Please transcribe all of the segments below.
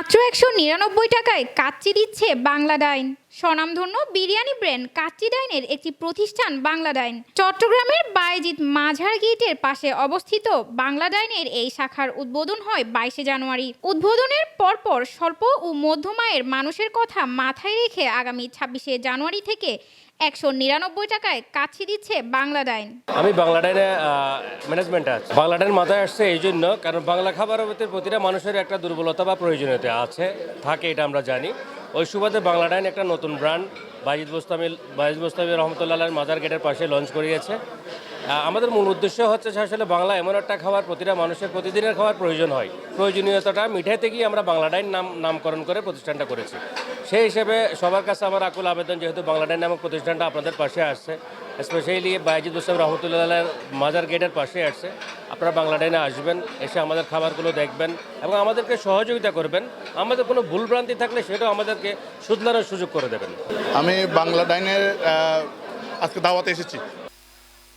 মাত্র ১৯৯ টাকায় কাচ্চি দিচ্ছে বাংলা ডাইন। স্বনামধন্য বিরিয়ানি ব্র্যান্ড কাচ্চি ডাইনের একটি প্রতিষ্ঠান বাংলা ডাইন। চট্টগ্রামের বায়েজিদ মাঝার গেটের পাশে অবস্থিত বাংলা ডাইনের এই শাখার উদ্বোধন হয় ২২ জানুয়ারি। উদ্বোধনের পরপর স্বল্প ও মধ্যম আয়ের মানুষের কথা মাথায় রেখে আগামী ২৬ জানুয়ারি থেকে ১৯৯ টাকায় কাচ্চি দিচ্ছে বাংলা ডাইন। আমি বাংলা ডাইনে ম্যানেজমেন্টে আছি। বাংলা ডাইন মাথায় আসছে এই জন্য, কারণ বাংলা খাবারের প্রতি প্রতিটা মানুষের একটা দুর্বলতা বা প্রয়োজনীয়তা থাকে, এটা আমরা জানি। ওই সুবাদে বাংলা ডাইন একটা নতুন ব্র্যান্ড বায়েজিদ বোস্তামি রহমতুল্লাহ মাজার গেটের পাশে লঞ্চ করিয়েছে। আমাদের মূল উদ্দেশ্য হচ্ছে আসলে বাংলা এমন একটা খাবার প্রতিটা মানুষের প্রতিদিনের খাওয়ার প্রয়োজন হয়, প্রয়োজনীয়তাটা মিঠাইতে গিয়ে আমরা বাংলা ডাইন নামকরণ করে প্রতিষ্ঠানটা করেছি। সেই হিসেবে সবার কাছে আমার আকুল আবেদন, যেহেতু বাংলা ডাইন নামক প্রতিষ্ঠানটা আপনাদের পাশে আসছে, স্পেশালি বায়েজিদ বোস্তামি রহমতুল্লাহ মাজার গেটের পাশে আসছে, আপনারা বাংলা ডাইনে আসবেন, এসে আমাদের খাবারগুলো দেখবেন এবং আমাদেরকে সহযোগিতা করবেন। আমাদের কোনো ভুলভ্রান্তি থাকলে সেটাও আমাদেরকে শুধরানোর সুযোগ করে দেবেন। আমি বাংলা ডাইনের আজকে দাওয়াতে এসেছি।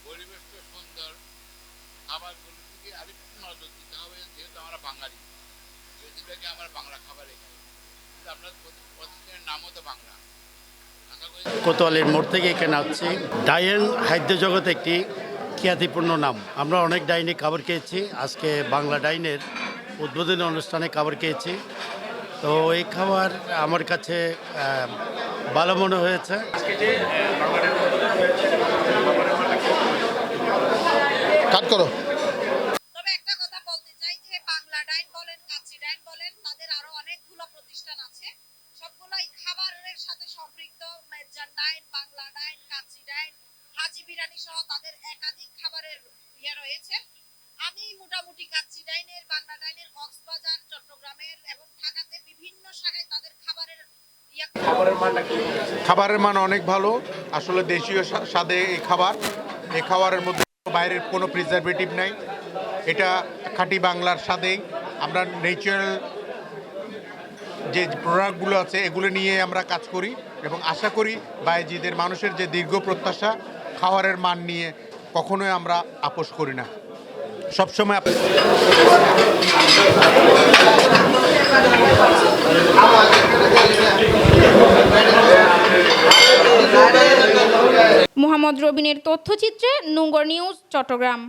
পরিবেশটা সুন্দর, খাবারগুলোর দিকে আরেকটু নজর দিতে হবে, যেহেতু আমরা বাঙালি, বেশিরভাগই আমরা বাংলা খাবারই খাই। আপনার প্রতিদিনের নামও তো বাংলা। কোতোয়ালির মোড় থেকে এখানে আসছি। ডাইন খাদ্য জগতে একটি খ্যাতিপূর্ণ নাম। আমরা অনেক ডাইনে খাবার খেয়েছি, আজকে বাংলা ডাইনের উদ্বোধনী অনুষ্ঠানে খাবার খেয়েছি। তো এই খাবার আমার কাছে ভালো মনে হয়েছে। কাট করো। তবে একটা কথা বলতে চাই যে বাংলা ডাইন বলেন, কাচ্চি ডাইন বলেন, তাদের আরো অনেকগুলো প্রতিষ্ঠান আছে, সবগুলাই খাবারের সাথে সম্পৃক্ত। মেজান ডাইন, বাংলা ডাইন, কাচ্চি ডাইন, হাজি বিরিয়ানি সহ তাদের একাধিক খাবারের রয়েছে। আমি মোটামুটি কাচ্চি ডাইনের, বাংলা ডাইনের কক্সবাজার, চট্টগ্রামের এবং ঢাকাতে বিভিন্ন শাখায় তাদের খাবারের মান অনেক ভালো, আসলে দেশীয় স্বাদে এই খাবারের মধ্যে বাইরের কোনো প্রিজারভেটিভ নাই। এটা খাঁটি বাংলার স্বাদেই আমরা ন্যাচারাল যে প্রোডাক্টগুলো আছে এগুলো নিয়ে আমরা কাজ করি এবং আশা করি বায়েজিদের মানুষের যে দীর্ঘ প্রত্যাশা, খাবারের মান নিয়ে কখনোই আমরা আপোষ করি না, সবসময়। মোহাম্মদ রবিনের তথ্যচিত্রে নুঙ্গর নিউজ, চট্টগ্রাম।